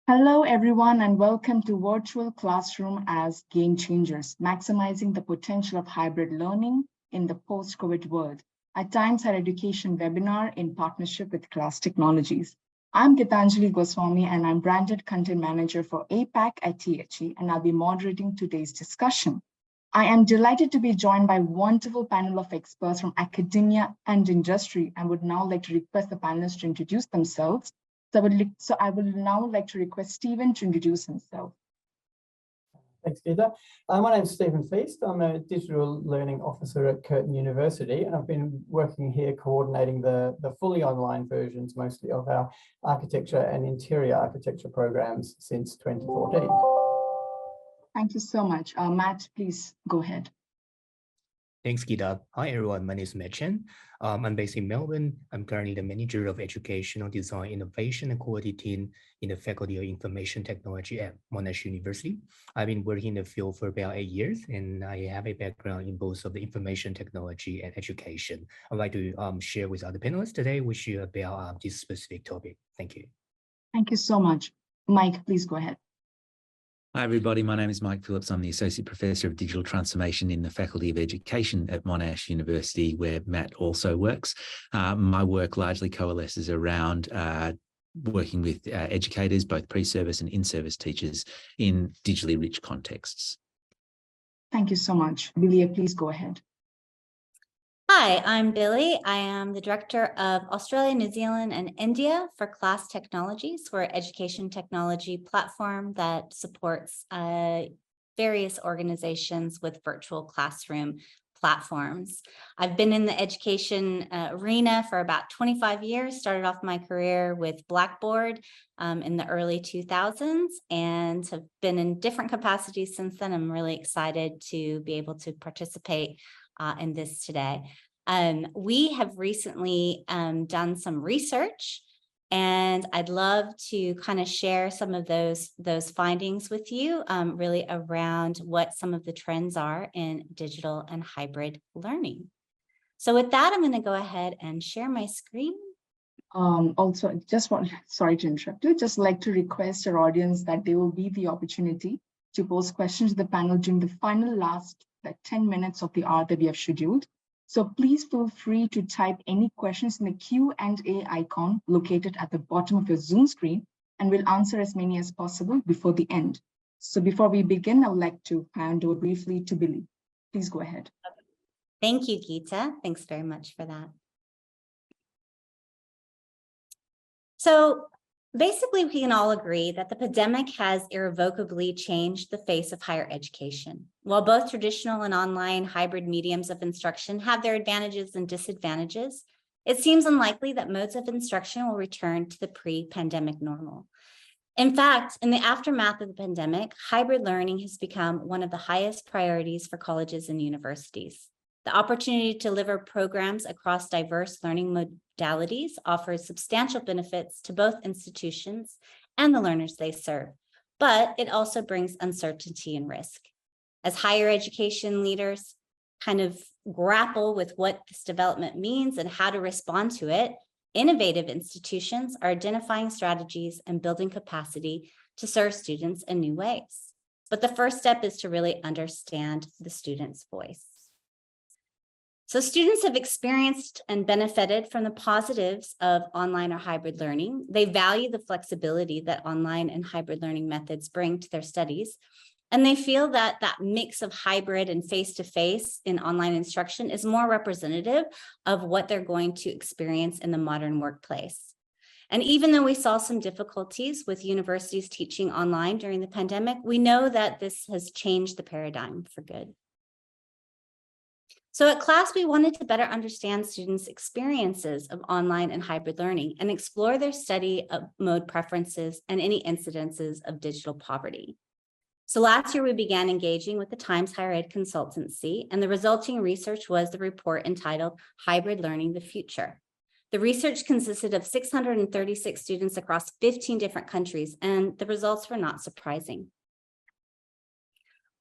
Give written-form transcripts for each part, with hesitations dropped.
Hello, everyone, and welcome to Virtual Classroom as Game Changers, maximizing the potential of hybrid learning in the post-COVID world, a Times Higher Education webinar in partnership with Class Technologies. I'm Gitanjali Goswami, and I'm Branded Content Manager for APAC at THE, and I'll be moderating today's discussion. I am delighted to be joined by a wonderful panel of experts from academia and industry, and would now like to request the panelists to introduce themselves. So I would now like to request Stephen to introduce himself. Thanks, Gita. My name is Stephen Feast. I'm a Digital Learning Officer at Curtin University, and I've been working here coordinating the fully online versions, mostly of our architecture and interior architecture programs since 2014. Thank you so much. Matt, please go ahead. Thanks, Gita. Hi, everyone. My name is Matt Chen. I'm based in Melbourne. I'm currently the Manager of Educational Design, Innovation and Quality team in the Faculty of Information Technology at Monash University. I've been working in the field for about 8 years, and I have a background in both of the information technology and education. I'd like to share with other panelists today with you about this specific topic. Thank you. Thank you so much. Mike, please go ahead. Hi, everybody. My name is Mike Phillips. I'm the Associate Professor of Digital Transformation in the Faculty of Education at Monash University, where Matt also works. My work largely coalesces around working with educators, both pre-service and in-service teachers in digitally rich contexts. Thank you so much. Billy, please go ahead. Hi, I'm Billy. I am the Director of Australia, New Zealand, and India for Class Technologies. We're an education technology platform that supports various organizations with virtual classroom platforms. I've been in the education arena for about 25 years, started off my career with Blackboard in the early 2000s and have been in different capacities since then. I'm really excited to be able to participate in this today. We have recently done some research, and I'd love to kind of share some of those findings with you, really around what some of the trends are in digital and hybrid learning. So with that, I'm going to go ahead and share my screen. Also, sorry to interrupt you, just like to request our audience that there will be the opportunity to pose questions to the panel during the final last 10 minutes of the hour that we have scheduled. So please feel free to type any questions in the Q&A icon located at the bottom of your Zoom screen, and we'll answer as many as possible before the end. So before we begin, I would like to hand over briefly to Billy. Please go ahead. Thank you, Geeta. Thanks very much for that. So basically, we can all agree that the pandemic has irrevocably changed the face of higher education. While both traditional and online hybrid mediums of instruction have their advantages and disadvantages, it seems unlikely that modes of instruction will return to the pre-pandemic normal. In fact, in the aftermath of the pandemic, hybrid learning has become one of the highest priorities for colleges and universities. The opportunity to deliver programs across diverse learning modalities offers substantial benefits to both institutions and the learners they serve, but it also brings uncertainty and risk. As higher education leaders kind of grapple with what this development means and how to respond to it, innovative institutions are identifying strategies and building capacity to serve students in new ways. But the first step is to really understand the student's voice. So students have experienced and benefited from the positives of online or hybrid learning. They value the flexibility that online and hybrid learning methods bring to their studies. And they feel that that mix of hybrid and face-to-face in online instruction is more representative of what they're going to experience in the modern workplace. And even though we saw some difficulties with universities teaching online during the pandemic, we know that this has changed the paradigm for good. So at CLASS, we wanted to better understand students' experiences of online and hybrid learning and explore their study of mode preferences and any incidences of digital poverty. So last year, we began engaging with the Times Higher Ed Consultancy, and the resulting research was the report entitled Hybrid Learning: The Future. The research consisted of 636 students across 15 different countries, and the results were not surprising.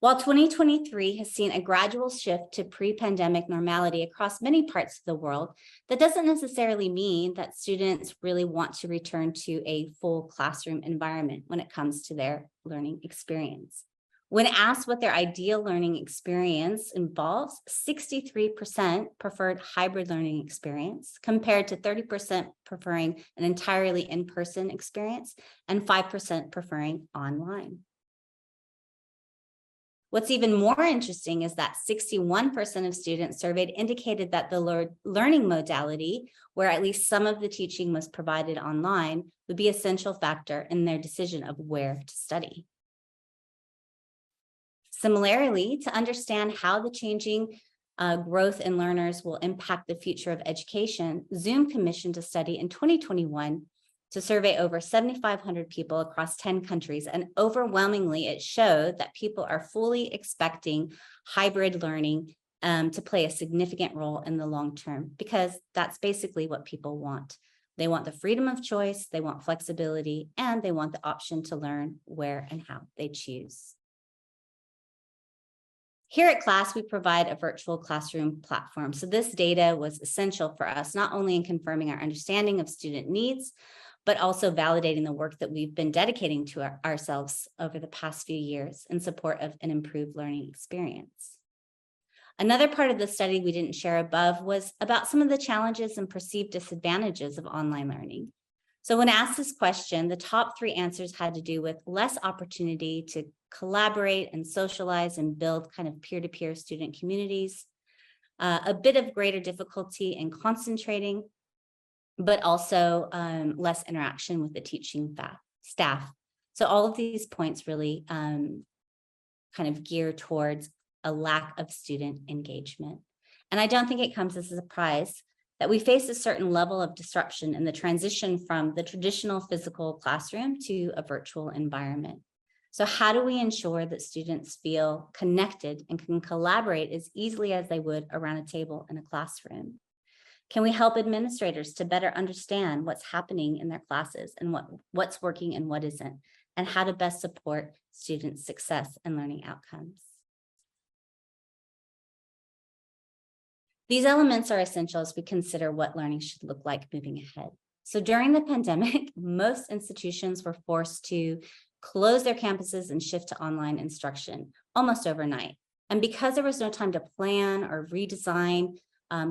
While 2023 has seen a gradual shift to pre-pandemic normality across many parts of the world, that doesn't necessarily mean that students really want to return to a full classroom environment when it comes to their learning experience. When asked what their ideal learning experience involves, 63% preferred hybrid learning experience, compared to 30% preferring an entirely in-person experience and 5% preferring online. What's even more interesting is that 61% of students surveyed indicated that the learning modality, where at least some of the teaching was provided online, would be an essential factor in their decision of where to study. Similarly, to understand how the changing growth in learners will impact the future of education, Zoom commissioned a study in 2021 to survey over 7,500 people across 10 countries. And overwhelmingly, it showed that people are fully expecting hybrid learning to play a significant role in the long term, because that's basically what people want. They want the freedom of choice, they want flexibility, and they want the option to learn where and how they choose. Here at CLAS, we provide a virtual classroom platform. So this data was essential for us, not only in confirming our understanding of student needs, but also validating the work that we've been dedicating to ourselves over the past few years in support of an improved learning experience. Another part of the study we didn't share above was about some of the challenges and perceived disadvantages of online learning. So when asked this question, the top 3 answers had to do with less opportunity to collaborate and socialize and build kind of peer-to-peer student communities, a bit of greater difficulty in concentrating, but also less interaction with the teaching staff. So all of these points really kind of gear towards a lack of student engagement. And I don't think it comes as a surprise that we face a certain level of disruption in the transition from the traditional physical classroom to a virtual environment. So how do we ensure that students feel connected and can collaborate as easily as they would around a table in a classroom? Can we help administrators to better understand what's happening in their classes and what's working and what isn't, and how to best support students' success and learning outcomes? These elements are essential as we consider what learning should look like moving ahead. So during the pandemic, most institutions were forced to close their campuses and shift to online instruction almost overnight. And because there was no time to plan or redesign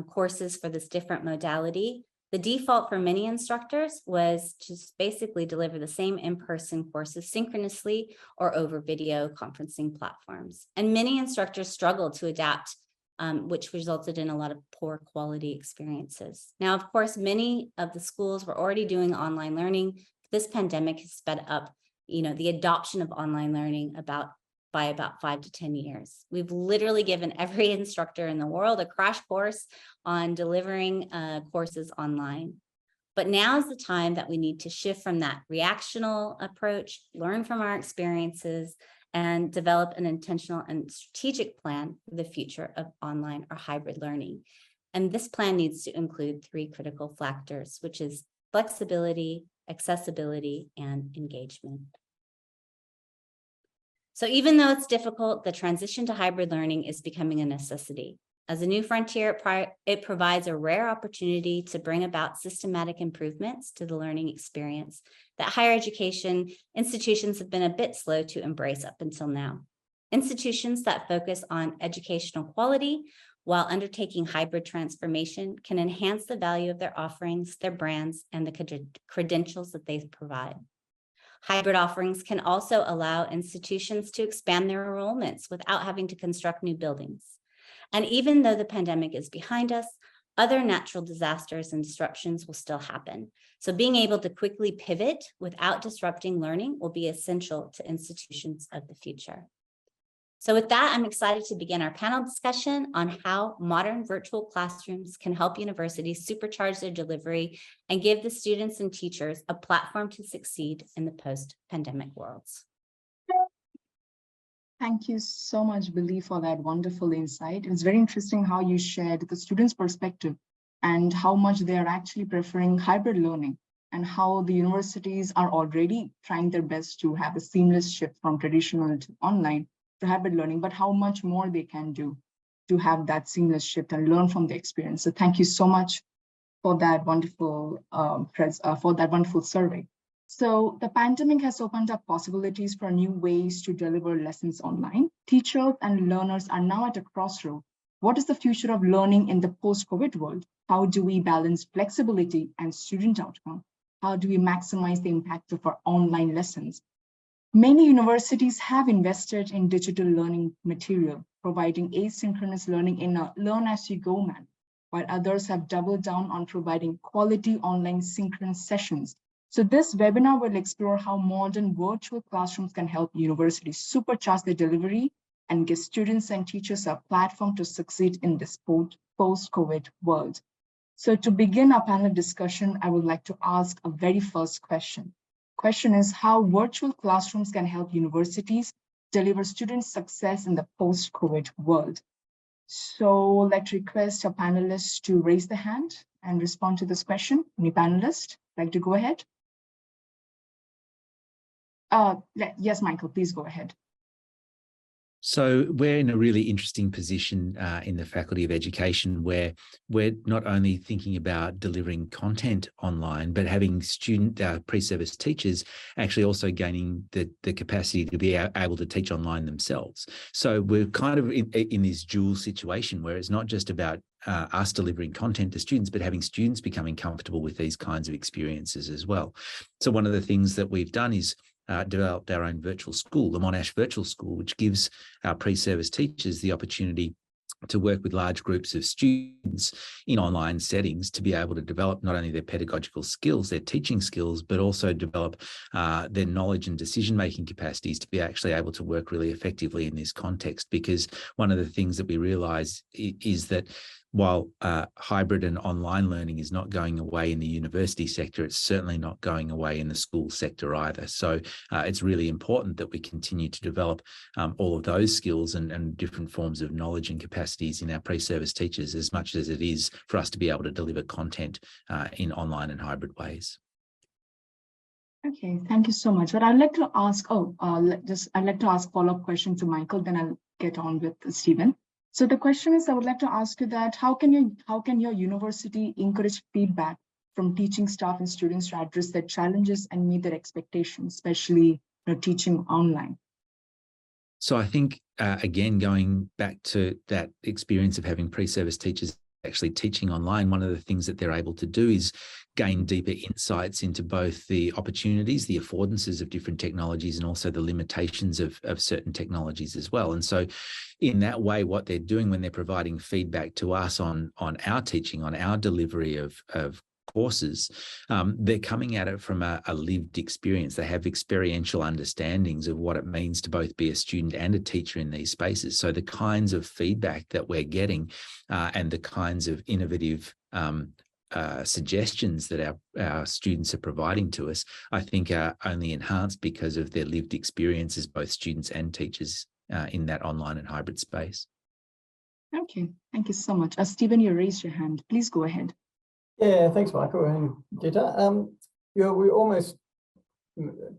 courses for this different modality, the default for many instructors was to basically deliver the same in-person courses synchronously or over video conferencing platforms. And many instructors struggled to adapt, which resulted in a lot of poor quality experiences. Now, of course, many of the schools were already doing online learning. This pandemic has sped up, the adoption of online learning by about 5 to 10 years. We've literally given every instructor in the world a crash course on delivering courses online. But now is the time that we need to shift from that reactional approach, learn from our experiences, and develop an intentional and strategic plan for the future of online or hybrid learning. And this plan needs to include 3 critical factors, which is flexibility, accessibility, and engagement. So even though it's difficult, the transition to hybrid learning is becoming a necessity. As a new frontier, it provides a rare opportunity to bring about systematic improvements to the learning experience that higher education institutions have been a bit slow to embrace up until now. Institutions that focus on educational quality while undertaking hybrid transformation can enhance the value of their offerings, their brands, and the credentials that they provide. Hybrid offerings can also allow institutions to expand their enrollments without having to construct new buildings. And even though the pandemic is behind us, other natural disasters and disruptions will still happen. So being able to quickly pivot without disrupting learning will be essential to institutions of the future. So with that, I'm excited to begin our panel discussion on how modern virtual classrooms can help universities supercharge their delivery and give the students and teachers a platform to succeed in the post-pandemic worlds. Thank you so much, Billy, for that wonderful insight. It's very interesting how you shared the students' perspective and how much they are actually preferring hybrid learning, and how the universities are already trying their best to have a seamless shift from traditional to online to hybrid learning, but how much more they can do to have that seamless shift and learn from the experience. So thank you so much for that wonderful survey. So the pandemic has opened up possibilities for new ways to deliver lessons online. Teachers and learners are now at a crossroad. What is the future of learning in the post-COVID world? How do we balance flexibility and student outcome? How do we maximize the impact of our online lessons? Many universities have invested in digital learning material, providing asynchronous learning in a learn-as-you-go manner, while others have doubled down on providing quality online synchronous sessions. So this webinar will explore how modern virtual classrooms can help universities supercharge their delivery and give students and teachers a platform to succeed in this post-COVID world. So to begin our panel discussion, I would like to ask a very first question. Question is how virtual classrooms can help universities deliver student success in the post-COVID world. So let's request our panelists to raise the hand and respond to this question. Any panelist like to go ahead? Yes, Michael, please go ahead. So we're in a really interesting position in the Faculty of Education where we're not only thinking about delivering content online, but having pre-service teachers actually also gaining the capacity to be able to teach online themselves. So we're kind of in this dual situation where it's not just about us delivering content to students, but having students becoming comfortable with these kinds of experiences as well. So one of the things that we've done is developed our own virtual school, the Monash Virtual School, which gives our pre-service teachers the opportunity to work with large groups of students in online settings to be able to develop not only their pedagogical skills, their teaching skills, but also develop their knowledge and decision-making capacities to be actually able to work really effectively in this context. Because one of the things that we realise is that while hybrid and online learning is not going away in the university sector, it's certainly not going away in the school sector either. So it's really important that we continue to develop all of those skills and different forms of knowledge and capacities in our pre-service teachers as much as it is for us to be able to deliver content in online and hybrid ways. Okay, thank you so much. But I'd like to ask, I'd like to ask follow-up question to Michael, then I'll get on with Stephen. So the question is, I would like to ask you that how can your university encourage feedback from teaching staff and students to address their challenges and meet their expectations, especially teaching online? So I think, again, going back to that experience of having pre-service teachers actually teaching online, one of the things that they're able to do is gain deeper insights into both the opportunities, the affordances of different technologies, and also the limitations of certain technologies as well. And so in that way, what they're doing when they're providing feedback to us on our teaching, on our delivery of courses, they're coming at it from a lived experience. They have experiential understandings of what it means to both be a student and a teacher in these spaces. So the kinds of feedback that we're getting and the kinds of innovative suggestions that our students are providing to us, I think are only enhanced because of their lived experience as both students and teachers in that online and hybrid space. Okay, thank you so much. Stephen, you raised your hand. Please go ahead. Yeah, thanks, Michael and Gita. We almost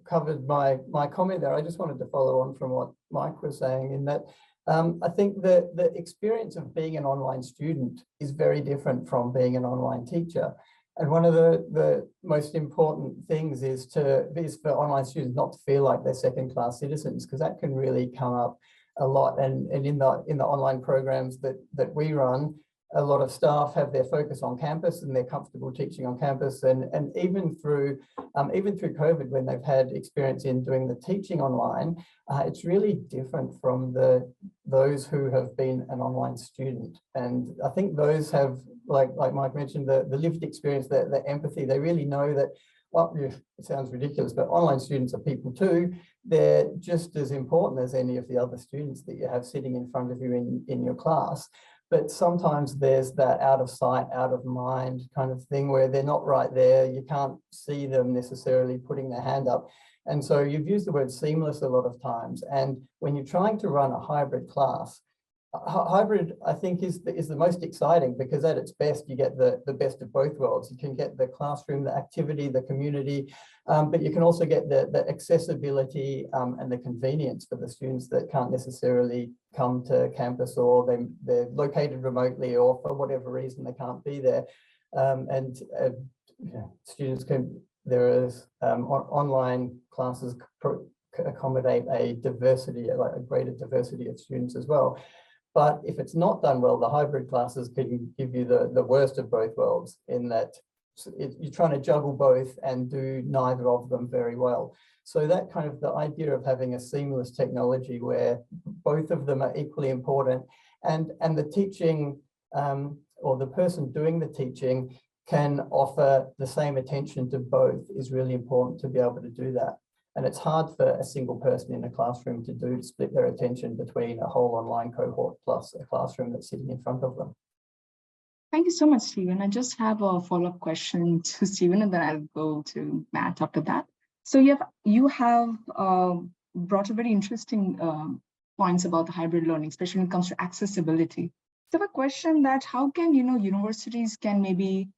covered my comment there. I just wanted to follow on from what Mike was saying in that I think that the experience of being an online student is very different from being an online teacher. And one of the most important things is for online students not to feel like they're second-class citizens, because that can really come up a lot. And in the online programs that we run, a lot of staff have their focus on campus and they're comfortable teaching on campus. And even through COVID, when they've had experience in doing the teaching online, it's really different from those who have been an online student. And I think those have, like Mike mentioned, the lived experience, the empathy. They really know that, well, it sounds ridiculous, but online students are people too. They're just as important as any of the other students that you have sitting in front of you in your class. But sometimes there's that out of sight, out of mind kind of thing where they're not right there. You can't see them necessarily putting their hand up. And so you've used the word seamless a lot of times. And when you're trying to run a hybrid class, Hybrid, I think, is the most exciting, because at its best, you get the best of both worlds. You can get the classroom, the activity, the community, but you can also get the accessibility and the convenience for the students that can't necessarily come to campus, or they're located remotely, or for whatever reason they can't be there. Students can, there is online classes accommodate a diversity, like a greater diversity of students as well. But if it's not done well, the hybrid classes can give you the worst of both worlds, in that you're trying to juggle both and do neither of them very well. So that kind of the idea of having a seamless technology where both of them are equally important, and the teaching or the person doing the teaching can offer the same attention to both, is really important to be able to do that. And it's hard for a single person in a classroom to split their attention between a whole online cohort plus a classroom that's sitting in front of them. Thank you so much, Stephen. I just have a follow-up question to Stephen, and then I'll go to Matt after that. So you have brought a very interesting points about the hybrid learning, especially when it comes to accessibility. So I have a question that how can universities can maybe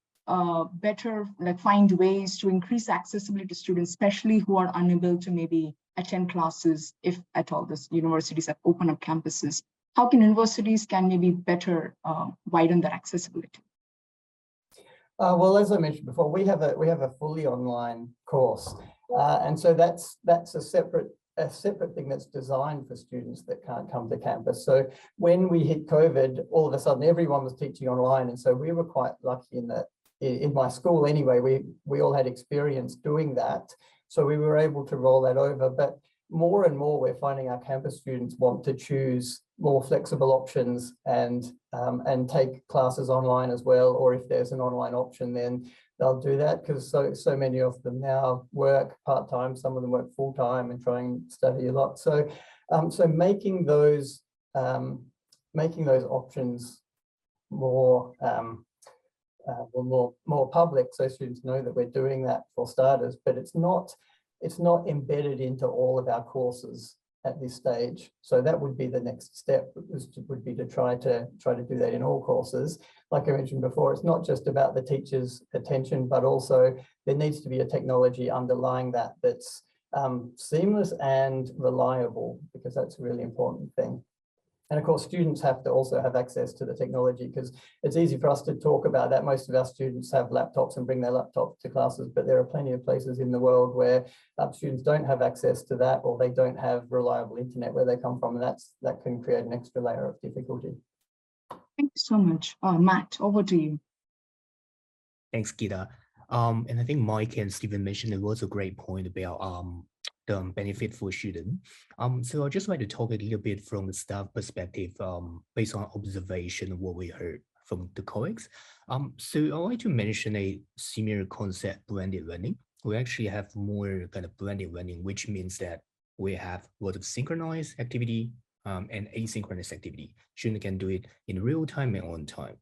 better find ways to increase accessibility to students, especially who are unable to maybe attend classes, if at all the universities have opened up campuses. How can universities can maybe better widen that accessibility? Well, as I mentioned before, we have a fully online course, and so that's a separate thing that's designed for students that can't come to campus. So when we hit COVID, all of a sudden everyone was teaching online, and so we were quite lucky in that. In my school anyway, we all had experience doing that. So we were able to roll that over, but more and more we're finding our campus students want to choose more flexible options and take classes online as well, or if there's an online option, then they'll do that, because so many of them now work part-time, some of them work full-time and try and study a lot. So so making those options more more public, so students know that we're doing that for starters, but it's not embedded into all of our courses at this stage. So that would be the next step, would be to try to do that in all courses. Like I mentioned before, it's not just about the teacher's attention, but also there needs to be a technology underlying that that's seamless and reliable, because that's a really important thing. And of course, students have to also have access to the technology, because it's easy for us to talk about that. Most of our students have laptops and bring their laptop to classes, but there are plenty of places in the world where students don't have access to that, or they don't have reliable internet where they come from, and that can create an extra layer of difficulty. Thank you so much. Matt, over to you. Thanks, Gita. And I think Mike and Stephen mentioned it was a great point about the benefit for students. So I'd just like to talk a little bit from the staff perspective, based on observation of what we heard from the colleagues. So I'd like to mention a similar concept, blended learning. We actually have more kind of blended learning, which means that we have a lot of synchronized activity and asynchronous activity. Students can do it in real time and on time.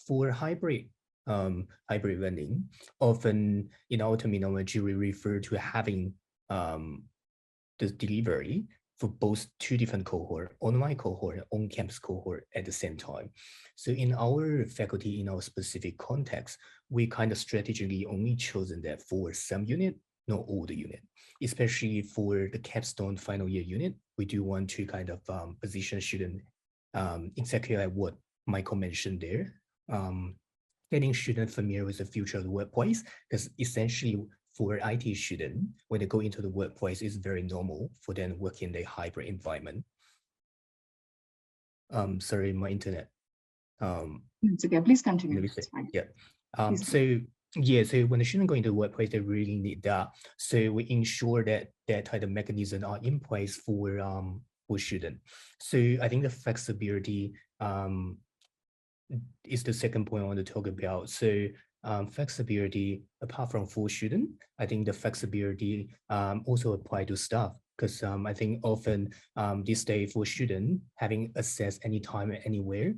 For hybrid learning, often in our terminology, we refer to having the delivery for both two different cohort, online cohort and on-campus cohort at the same time. So in our faculty, in our specific context, we kind of strategically only chosen that for some unit, not all the unit, especially for the capstone final year unit. We do want to kind of position student exactly like what Michael mentioned there, getting students familiar with the future of the workplace, because essentially for IT students, when they go into the workplace, it's very normal for them to work in a hybrid environment. Sorry, my internet. It's okay, please continue. Yeah. So when the students go into the workplace, they really need that. So we ensure that that type of mechanisms are in place for students. So I think the flexibility is the second point I want to talk about. So flexibility, apart from for student, I think the flexibility also apply to staff. because I think often this day for student having access anytime and anywhere,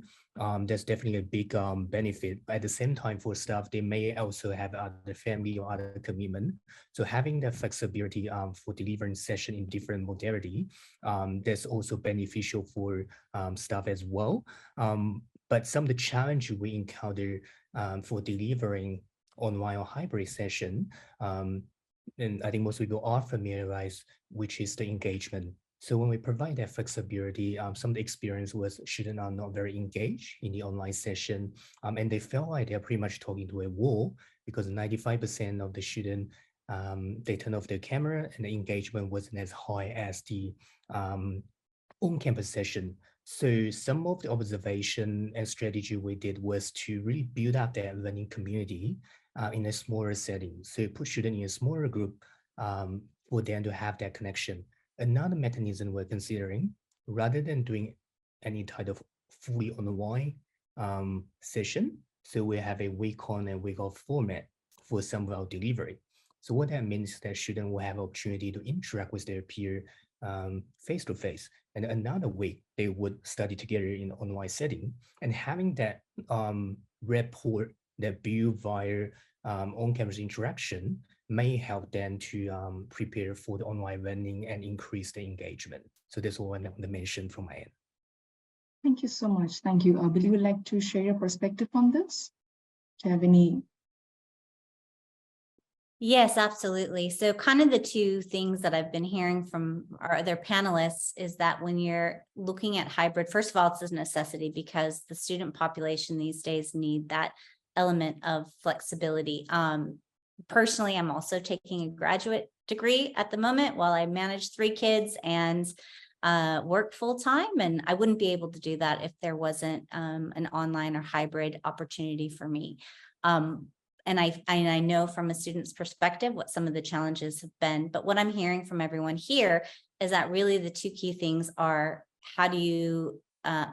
that's definitely a big benefit. But at the same time, for staff, they may also have other family or other commitment. So having the flexibility for delivering session in different modality, that's also beneficial for staff as well. But some of the challenges we encounter for delivering online or hybrid session, and I think most people are familiarized, which is the engagement. So when we provide that flexibility, some of the experience was students are not very engaged in the online session, and they felt like they're pretty much talking to a wall because 95% of the student, they turn off their camera and the engagement wasn't as high as the on-campus session. So some of the observation and strategy we did was to really build up that learning community in a smaller setting. So put students in a smaller group for them to have that connection. Another mechanism we're considering, rather than doing any type of fully online session, so we have a week on and week off format for some of our delivery. So what that means is that students will have opportunity to interact with their peer face to face. And another week, they would study together in an online setting. And having that rapport that build via on-campus interaction may help them to prepare for the online learning and increase the engagement. So that's what I want to mention from my end. Thank you so much. Thank you. Billy, you would like to share your perspective on this? Do you have any? Yes, absolutely. So kind of the two things that I've been hearing from our other panelists is that when you're looking at hybrid, first of all, it's a necessity because the student population these days need that element of flexibility. Personally, I'm also taking a graduate degree at the moment while I manage 3 kids and work full time. And I wouldn't be able to do that if there wasn't an online or hybrid opportunity for me. And I know from a student's perspective what some of the challenges have been, but what I'm hearing from everyone here is that really the 2 key things are how do you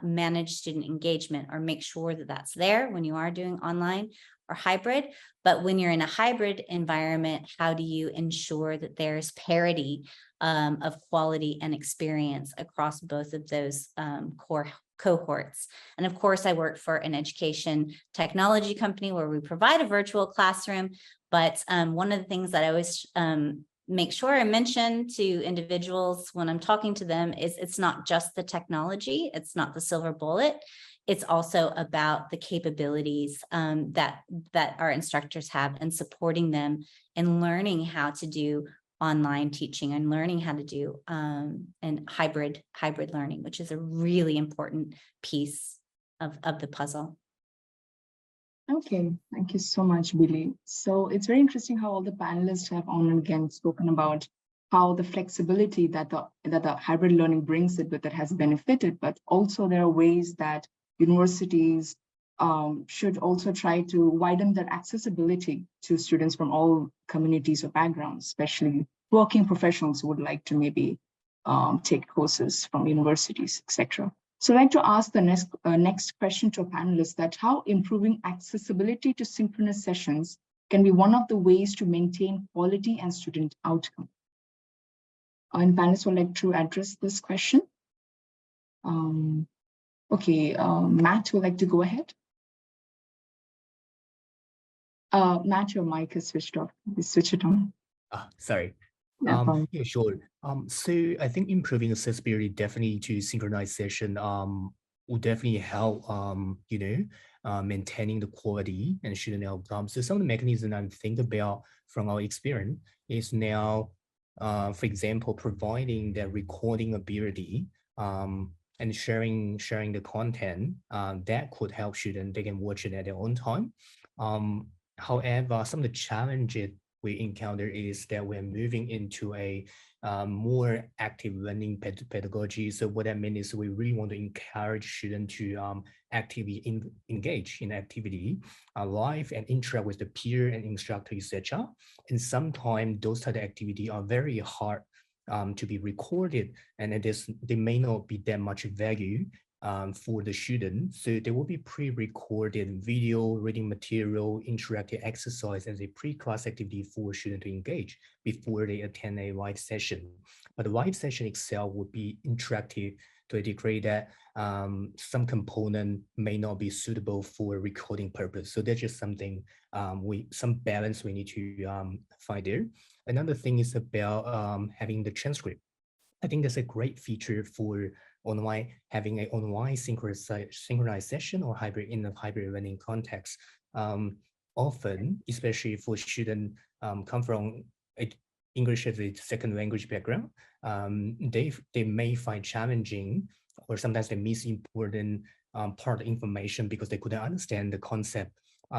manage student engagement or make sure that that's there when you are doing online or hybrid, but when you're in a hybrid environment, how do you ensure that there's parity of quality and experience across both of those core cohorts. And of course, I work for an education technology company where we provide a virtual classroom. But one of the things that I always make sure I mention to individuals when I'm talking to them is it's not just the technology, it's not the silver bullet. It's also about the capabilities that our instructors have and supporting them in learning how to do online teaching and learning how to do and hybrid learning, which is a really important piece of the puzzle. Okay, thank you so much, Billy. So it's very interesting how all the panelists have on and again spoken about how the flexibility that the hybrid learning brings it with it has benefited, but also there are ways that universities should also try to widen their accessibility to students from all communities or backgrounds, especially working professionals who would like to maybe take courses from universities, etc. So I'd like to ask the next question to a panelist that how improving accessibility to synchronous sessions can be one of the ways to maintain quality and student outcome. And panelists would like to address this question. Okay, Matt would like to go ahead. Matt, your mic is switched off. Please switch it on. Sorry. Yeah, Yeah, sure. So I think improving accessibility definitely to synchronized session will definitely help, maintaining the quality and student outcomes. So some of the mechanisms I'm thinking about from our experience is now, for example, providing the recording ability and sharing the content that could help students. They can watch it at their own time. However, some of the challenges we encounter is that we're moving into a more active learning pedagogy. So what that means is we really want to encourage students to actively engage in activity, live and interact with the peer and instructor, etc. And sometimes those type of activity are very hard to be recorded, and they may not be that much value for the student. So there will be pre-recorded video, reading material, interactive exercise as a pre-class activity for students to engage before they attend a live session. But the live session itself would be interactive to a degree that some component may not be suitable for recording purpose. So that's just something, some balance we need to find there. Another thing is about having the transcript. I think that's a great feature for online, having an online synchronized session or hybrid in a hybrid learning context. Often, especially for students come from English as a second language background, they may find challenging, or sometimes they miss important part of information because they couldn't understand the concept.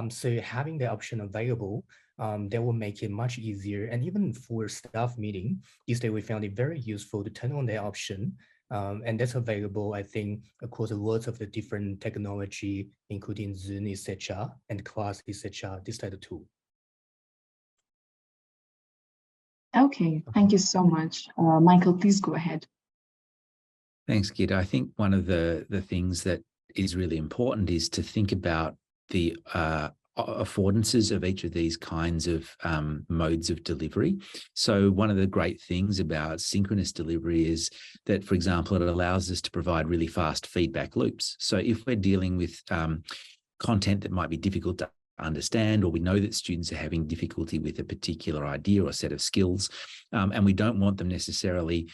So having the option available, that will make it much easier. And even for staff meeting, these days we found it very useful to turn on that option. And that's available, I think, across lots of the different technology, including Zoom, etc., and Class, etc., this type of tool. Okay, thank you so much. Michael, please go ahead. Thanks, Gita. I think one of the things that is really important is to think about the affordances of each of these kinds of modes of delivery. So one of the great things about synchronous delivery is that, for example, it allows us to provide really fast feedback loops. So if we're dealing with content that might be difficult to understand, or we know that students are having difficulty with a particular idea or set of skills, and we don't want them necessarily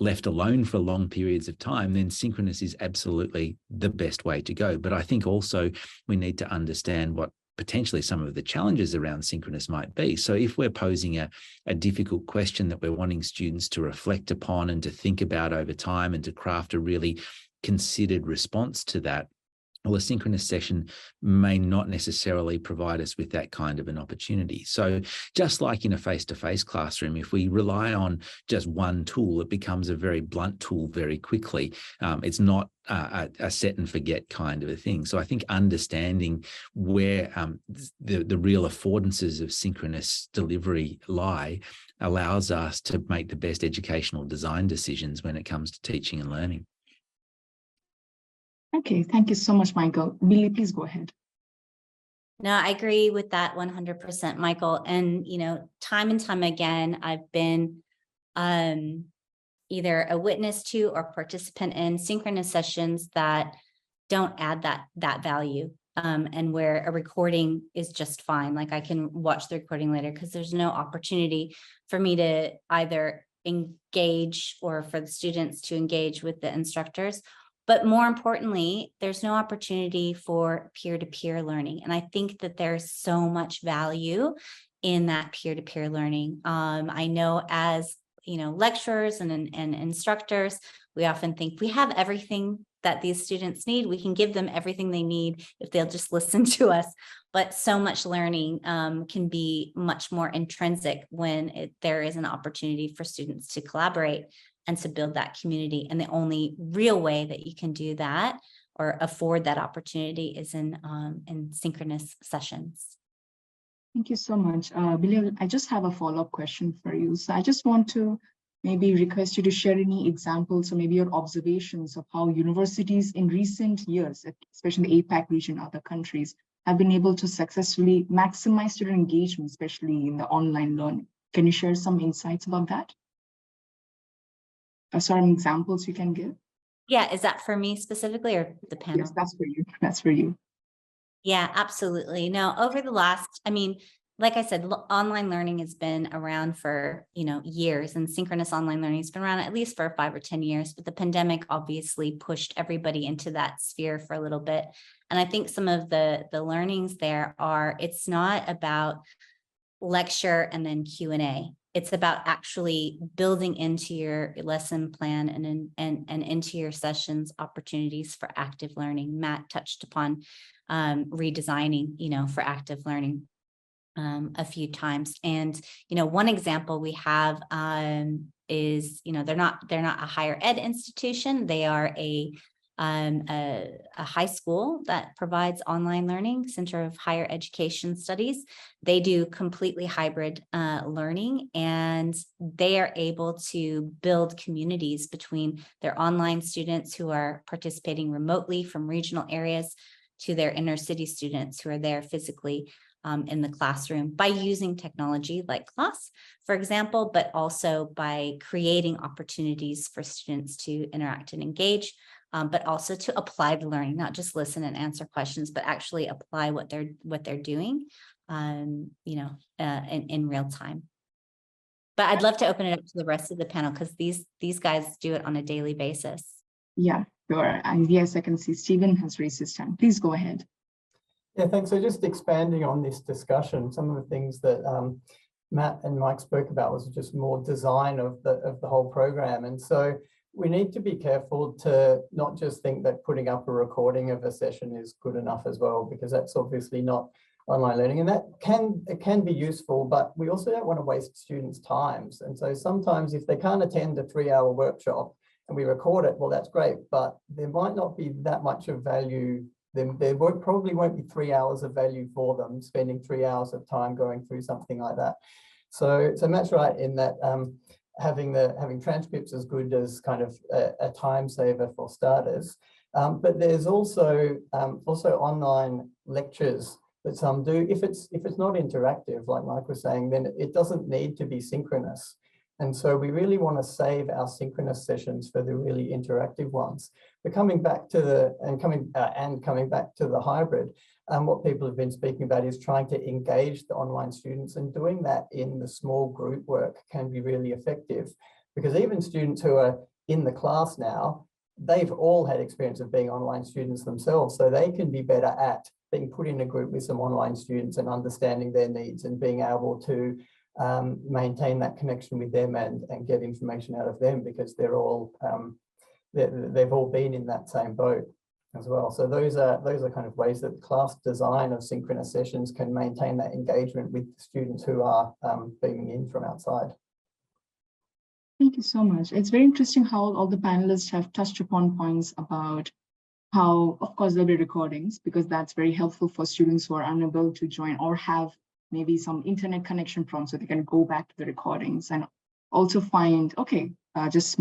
left alone for long periods of time, then synchronous is absolutely the best way to go. But I think also we need to understand what potentially some of the challenges around synchronous might be. So if we're posing a difficult question that we're wanting students to reflect upon and to think about over time and to craft a really considered response to that, well, a synchronous session may not necessarily provide us with that kind of an opportunity. So just like in a face-to-face classroom, if we rely on just one tool, it becomes a very blunt tool very quickly. It's not a set and forget kind of a thing. So I think understanding where the real affordances of synchronous delivery lie allows us to make the best educational design decisions when it comes to teaching and learning. Okay, thank you so much, Michael. Billy, please go ahead. No, I agree with that 100%, Michael. And, time and time again, I've been either a witness to or participant in synchronous sessions that don't add that value, and where a recording is just fine. Like I can watch the recording later because there's no opportunity for me to either engage or for the students to engage with the instructors. But more importantly, there's no opportunity for peer-to-peer learning. And I think that there's so much value in that peer-to-peer learning. I know as, lecturers and instructors, we often think we have everything that these students need. We can give them everything they need if they'll just listen to us. But so much learning can be much more intrinsic when there is an opportunity for students to collaborate and to build that community. And the only real way that you can do that or afford that opportunity is in synchronous sessions. Thank you so much. Billy, I just have a follow-up question for you. So I just want to maybe request you to share any examples or maybe your observations of how universities in recent years, especially in the APAC region, other countries, have been able to successfully maximize student engagement, especially in the online learning. Can you share some insights about that? Some examples you can give? Yeah, is that for me specifically or the panel? Yes, that's for you. That's for you. Yeah, absolutely. No, over the last, like I said, online learning has been around for, years, and synchronous online learning has been around at least for 5 or 10 years, but the pandemic obviously pushed everybody into that sphere for a little bit. And I think some of the learnings there are, it's not about lecture and then Q&A. It's about actually building into your lesson plan and into your sessions opportunities for active learning. Matt touched upon redesigning, for active learning a few times. And, one example we have is, they're not a higher ed institution. They are a a high school that provides online learning, Center of Higher Education Studies. They do completely hybrid learning, and they are able to build communities between their online students who are participating remotely from regional areas to their inner city students who are there physically in the classroom by using technology like Class, for example, but also by creating opportunities for students to interact and engage, but also to apply the learning, not just listen and answer questions, but actually apply what they're doing, in real time. But I'd love to open it up to the rest of the panel because these guys do it on a daily basis. Yeah, sure. And yes, I can see Stephen has raised his hand. Please go ahead. Yeah, thanks. So just expanding on this discussion, some of the things that Matt and Mike spoke about was just more design of the whole program. And so we need to be careful to not just think that putting up a recording of a session is good enough as well, because that's obviously not online learning, and it can be useful, but we also don't want to waste students' times. And so sometimes if they can't attend a 3-hour workshop and we record it, well, that's great, but there might not be that much of value. There probably won't be 3 hours of value for them, spending 3 hours of time going through something like that. So Matt's right in that having transcripts is good as kind of a time saver for starters. But there's also online lectures that some do. If it's not interactive, like Mike was saying, then it doesn't need to be synchronous. And so we really want to save our synchronous sessions for the really interactive ones. But coming back to the hybrid, what people have been speaking about is trying to engage the online students, and doing that in the small group work can be really effective, because even students who are in the class now, they've all had experience of being online students themselves, so they can be better at being put in a group with some online students and understanding their needs and being able to maintain that connection with them and get information out of them, because they're all they've all been in that same boat as well. So those are kind of ways that the class design of synchronous sessions can maintain that engagement with students who are beaming in from outside. Thank you so much. It's very interesting how all the panelists have touched upon points about how, of course, there'll be recordings, because that's very helpful for students who are unable to join or have maybe some internet connection problem, so they can go back to the recordings and also find, okay, I'll just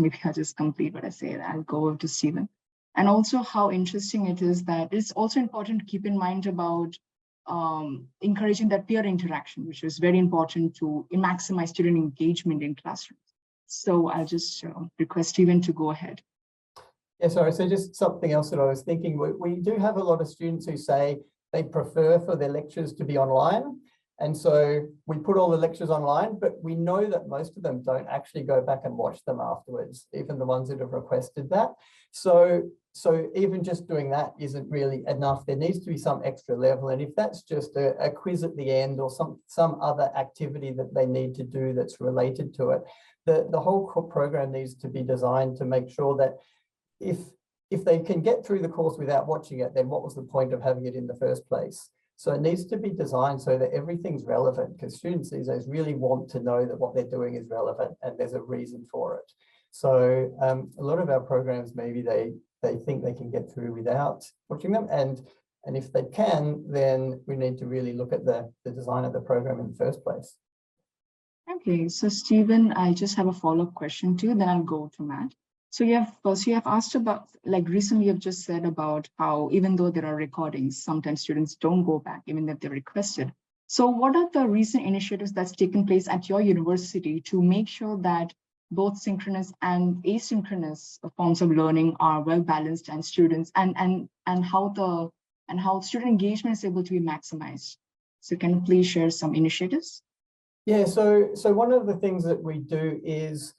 complete what I say. I'll go over to Stephen. And also how interesting it is that it's also important to keep in mind about encouraging that peer interaction, which is very important to maximize student engagement in classrooms. So I'll just request Stephen to go ahead. Yeah, sorry, so just something else that I was thinking, we do have a lot of students who say they prefer for their lectures to be online. And so we put all the lectures online, but we know that most of them don't actually go back and watch them afterwards, even the ones that have requested that. So even just doing that isn't really enough. There needs to be some extra level. And if that's just a quiz at the end or some other activity that they need to do that's related to it, the whole program needs to be designed to make sure that if they can get through the course without watching it, then what was the point of having it in the first place? So it needs to be designed so that everything's relevant, because students these days really want to know that what they're doing is relevant and there's a reason for it. So a lot of our programs, maybe they think they can get through without watching them. And if they can, then we need to really look at the design of the program in the first place. Okay, so Stephen, I just have a follow-up question too, then I'll go to Matt. So you have asked about, like recently you've just said about how even though there are recordings, sometimes students don't go back even if they're requested. So what are the recent initiatives that's taken place at your university to make sure that both synchronous and asynchronous forms of learning are well balanced, and students and how student engagement is able to be maximized? So can you please share some initiatives? Yeah, so one of the things that we do is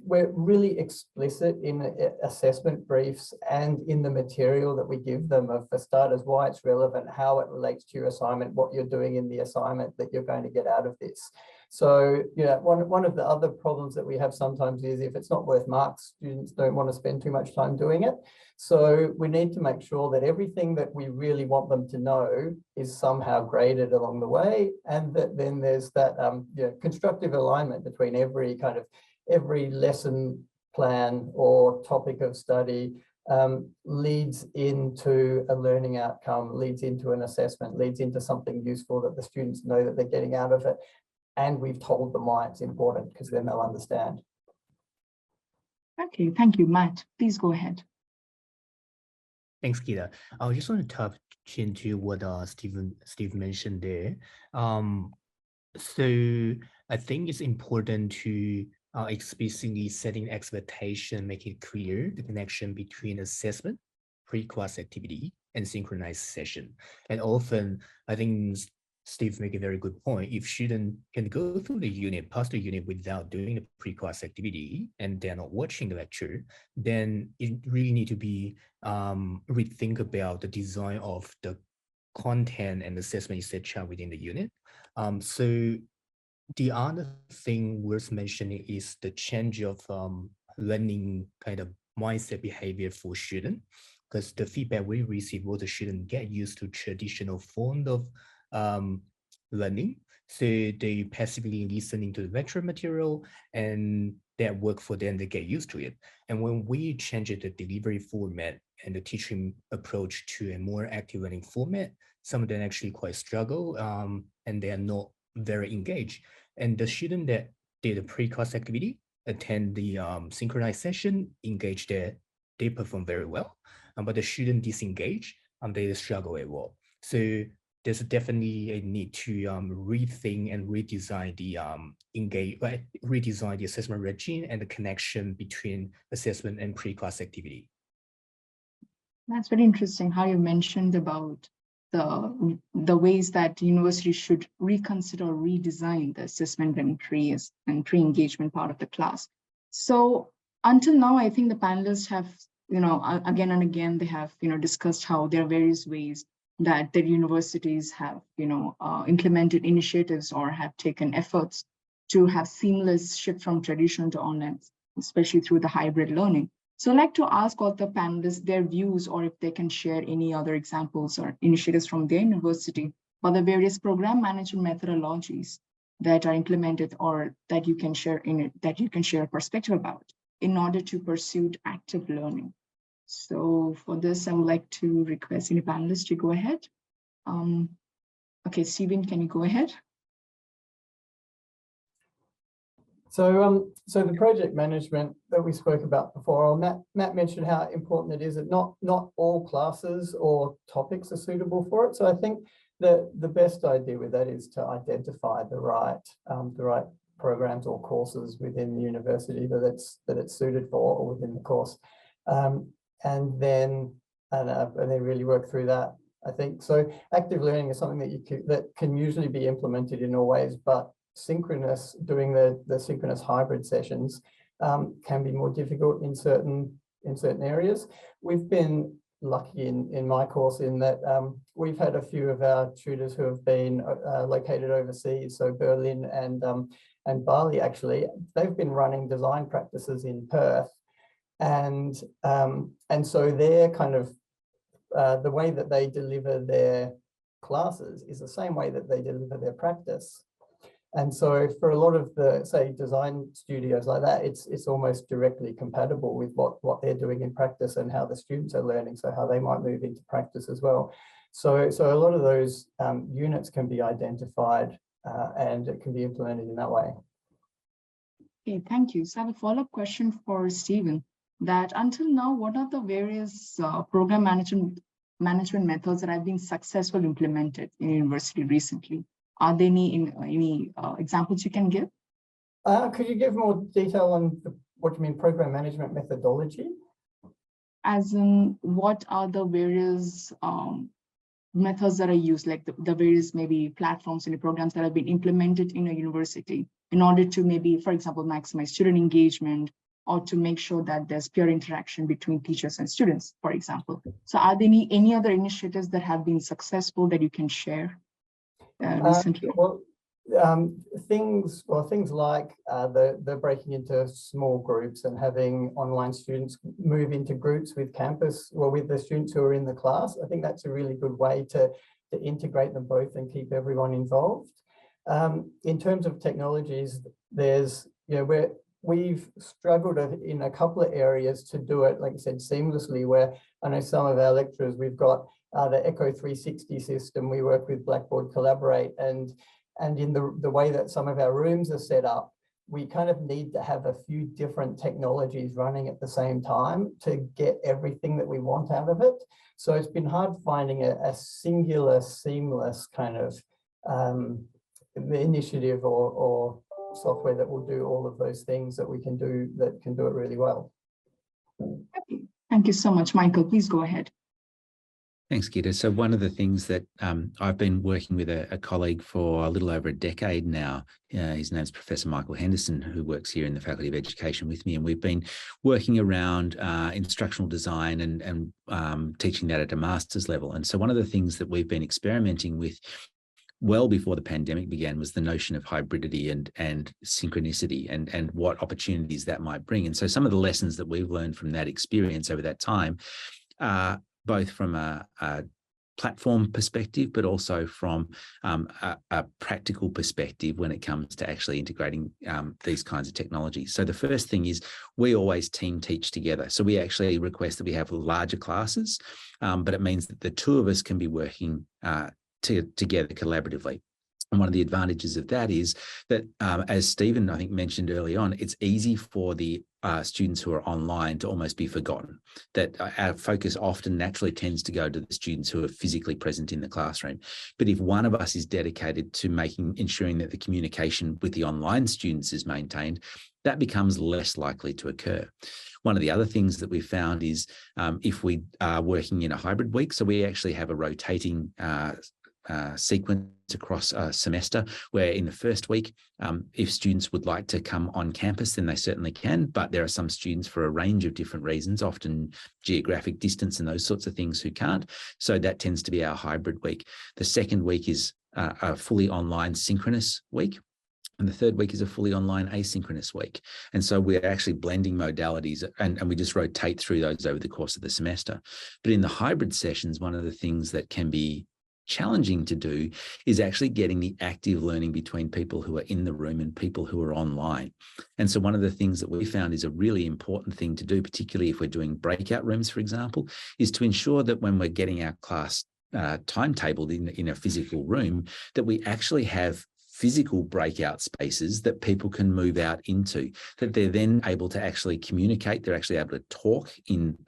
we're really explicit in assessment briefs and in the material that we give them of, for starters, why it's relevant, how it relates to your assignment, what you're doing in the assignment that you're going to get out of this. So, one of the other problems that we have sometimes is if it's not worth marks, students don't want to spend too much time doing it. So we need to make sure that everything that we really want them to know is somehow graded along the way, and that then there's that constructive alignment between every lesson plan or topic of study leads into a learning outcome, leads into an assessment, leads into something useful that the students know that they're getting out of it. And we've told them why it's important, because then they'll understand. Okay, thank you, Matt. Please go ahead. Thanks, Gita. I just want to touch into what Steve mentioned there. So I think it's important to explicitly setting expectation, making it clear the connection between assessment, pre-class activity, and synchronized session. And often, I think Steve make a very good point. If student can go through the unit, pass the unit without doing the pre-class activity, and they're not watching the lecture, then it really need to be rethink about the design of the content and assessment, etc. within the unit. So the other thing worth mentioning is the change of learning kind of mindset behavior for students, because the feedback we receive was the students get used to traditional form of learning. So they passively listening to the lecture material and that work for them, they get used to it. And when we change the delivery format and the teaching approach to a more active learning format, some of them actually quite struggle and they are not very engaged. And the student that did a pre-class activity, attend the synchronized session, engage there, they perform very well. But the student disengage, they struggle as well. So there's definitely a need to rethink and redesign the redesign the assessment regime and the connection between assessment and pre-class activity. That's very interesting how you mentioned about the ways that universities should reconsider or redesign the assessment and pre-engagement part of the class. So until now, I think the panelists have, again and again, they have, discussed how there are various ways that the universities have, implemented initiatives or have taken efforts to have seamless shift from traditional to online, especially through the hybrid learning. So I'd like to ask all the panelists their views, or if they can share any other examples or initiatives from their university, or the various program management methodologies that are implemented or that you can share a perspective about in order to pursue active learning. So for this, I would like to request any panelists to go ahead. Okay, Stephen, can you go ahead? So the project management that we spoke about before, Matt mentioned how important it is that not all classes or topics are suitable for it. So I think that the best idea with that is to identify the right programs or courses within the university that it's suited for, or within the course, and then really work through that. I think so. Active learning is something that can usually be implemented in all ways, but doing the synchronous hybrid sessions can be more difficult in certain areas. We've been lucky in my course in that we've had a few of our tutors who have been located overseas, so Berlin and Bali. Actually, they've been running design practices in Perth, and so they're kind of the way that they deliver their classes is the same way that they deliver their practice. And so for a lot of the, say, design studios like that, it's almost directly compatible with what they're doing in practice and how the students are learning, so how they might move into practice as well. So a lot of those units can be identified and it can be implemented in that way. Okay, thank you. So I have a follow-up question for Stephen, that until now, what are the various program management methods that have been successfully implemented in university recently? Are there any examples you can give? Could you give more detail on what you mean program management methodology? As in, what are the various methods that are used, like the various maybe platforms and programs that have been implemented in a university in order to maybe, for example, maximize student engagement, or to make sure that there's peer interaction between teachers and students, for example. So are there any other initiatives that have been successful that you can share recently? Things like the breaking into small groups and having online students move into groups with campus or with the students who are in the class. I think that's a really good way to integrate them both and keep everyone involved. In terms of technologies, there's we've struggled in a couple of areas to do it, like I said, seamlessly, where I know some of our lecturers, we've got the Echo 360 system, we work with Blackboard Collaborate, and in the way that some of our rooms are set up, we kind of need to have a few different technologies running at the same time to get everything that we want out of it. So it's been hard finding a singular, seamless kind of initiative or software that will do all of those things that can do it really well. Thank you so much, Michael. Please go ahead. Thanks, Gita. So one of the things that I've been working with a colleague for a little over a decade now, his name's Professor Michael Henderson, who works here in the Faculty of Education with me, and we've been working around instructional design and teaching that at a master's level. And so one of the things that we've been experimenting with well before the pandemic began was the notion of hybridity and synchronicity and what opportunities that might bring. And so some of the lessons that we've learned from that experience over that time are both from a platform perspective, but also from a practical perspective when it comes to actually integrating these kinds of technologies. So the first thing is we always team teach together. So we actually request that we have larger classes, but it means that the two of us can be working together collaboratively. And one of the advantages of that is that, as Stephen, I think, mentioned early on, it's easy for the students who are online to almost be forgotten, that our focus often naturally tends to go to the students who are physically present in the classroom. But if one of us is dedicated to ensuring that the communication with the online students is maintained, that becomes less likely to occur. One of the other things that we found is if we are working in a hybrid week, so we actually have a rotating sequence across a semester where in the first week, if students would like to come on campus, then they certainly can, but there are some students for a range of different reasons, often geographic distance and those sorts of things, who can't. So that tends to be our hybrid week. The second week is a fully online synchronous week. And the third week is a fully online asynchronous week. And so we're actually blending modalities and we just rotate through those over the course of the semester. But in the hybrid sessions, one of the things that can be challenging to do is actually getting the active learning between people who are in the room and people who are online. And so one of the things that we found is a really important thing to do, particularly if we're doing breakout rooms, for example, is to ensure that when we're getting our class timetabled in a physical room, that we actually have physical breakout spaces that people can move out into, that they're then able to actually communicate, they're actually able to talk in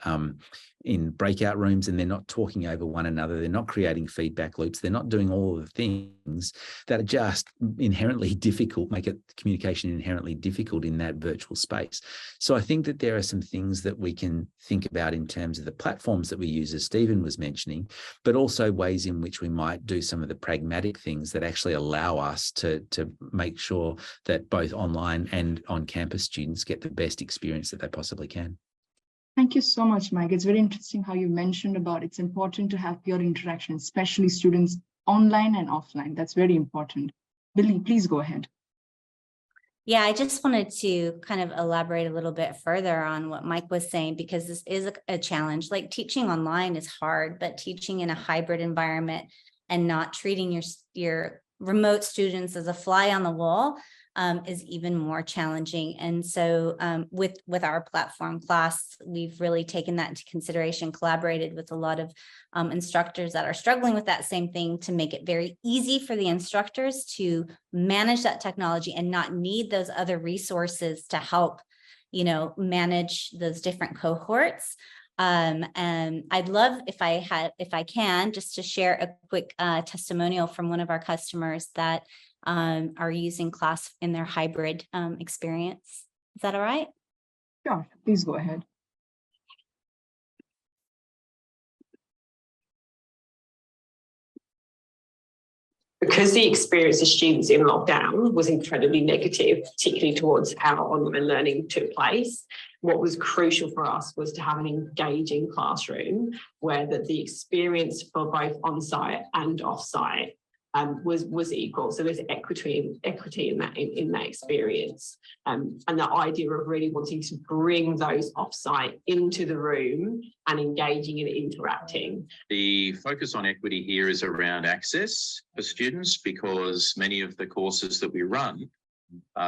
breakout rooms, and they're not talking over one another, they're not creating feedback loops, they're not doing all of the things that are just inherently difficult, make communication inherently difficult in that virtual space. So I think that there are some things that we can think about in terms of the platforms that we use, as Stephen was mentioning, but also ways in which we might do some of the pragmatic things that actually allow us to make sure that both online and on-campus students get the best experience that they possibly can. Thank you so much, Mike. It's very interesting how you mentioned about it's important to have peer interaction, especially students online and offline. That's very important. Billy, please go ahead. Yeah, I just wanted to kind of elaborate a little bit further on what Mike was saying, because this is a challenge. Like, teaching online is hard, but teaching in a hybrid environment and not treating your remote students as a fly on the wall is even more challenging. And so with our platform class, we've really taken that into consideration, collaborated with a lot of instructors that are struggling with that same thing, to make it very easy for the instructors to manage that technology and not need those other resources to help, manage those different cohorts. And I'd love, if I can, just to share a quick testimonial from one of our customers that are using class in their hybrid experience. Is that all right? Sure, please go ahead. Because the experience of students in lockdown was incredibly negative, particularly towards how online learning took place, what was crucial for us was to have an engaging classroom where the experience for both on-site and off-site was equal. So there's equity in that experience, and the idea of really wanting to bring those offsite into the room and engaging and interacting. The focus on equity here is around access for students, because many of the courses that we run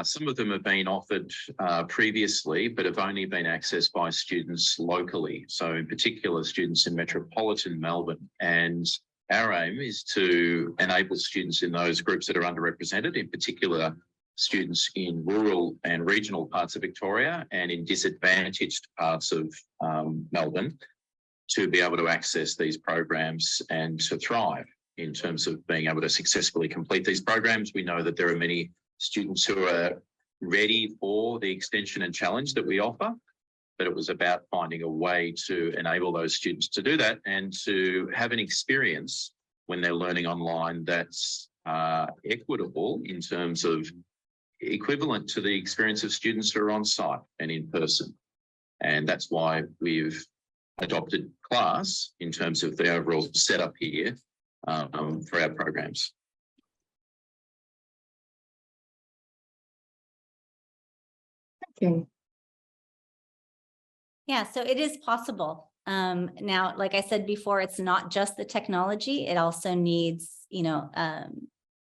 Some of them have been offered previously, but have only been accessed by students locally. So in particular, students in metropolitan Melbourne. And our aim is to enable students in those groups that are underrepresented, in particular, students in rural and regional parts of Victoria and in disadvantaged parts of Melbourne, to be able to access these programs and to thrive in terms of being able to successfully complete these programs. We know that there are many students who are ready for the extension and challenge that we offer, but it was about finding a way to enable those students to do that and to have an experience when they're learning online that's equitable in terms of equivalent to the experience of students who are on site and in person. And that's why we've adopted Class in terms of the overall setup here for our programs. Okay. Yeah, so it is possible. Now, like I said before, it's not just the technology, it also needs,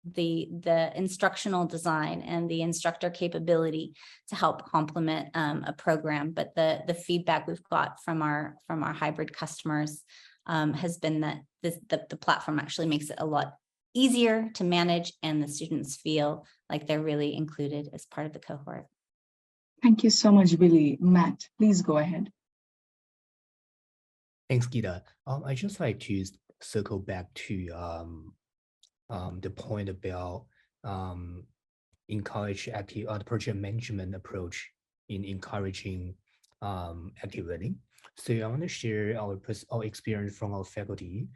the instructional design and the instructor capability to help complement a program. But the feedback we've got from our hybrid customers has been that the platform actually makes it a lot easier to manage, and the students feel like they're really included as part of the cohort. Thank you so much, Billy. Matt, please go ahead. Thanks, Gita. I just like to circle back to the point about encourage active the project management approach in encouraging active learning. So I want to share our experience from our faculty.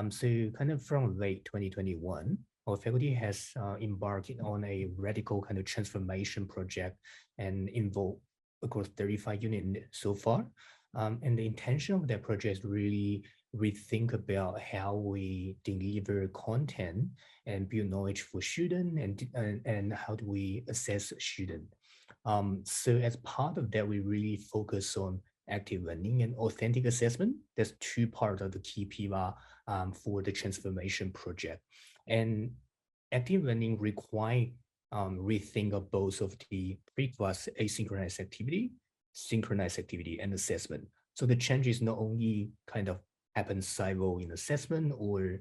So kind of from late 2021, our faculty has embarked on a radical kind of transformation project and involved across 35 units so far. And the intention of that project is really rethink about how we deliver content and build knowledge for students, and how do we assess students. So as part of that, we really focus on active learning and authentic assessment. That's two parts of the key pillar for the transformation project. And active learning require rethink of both of the pre-class asynchronous activity, synchronized activity, and assessment. So the change is not only kind of happens silo in assessment or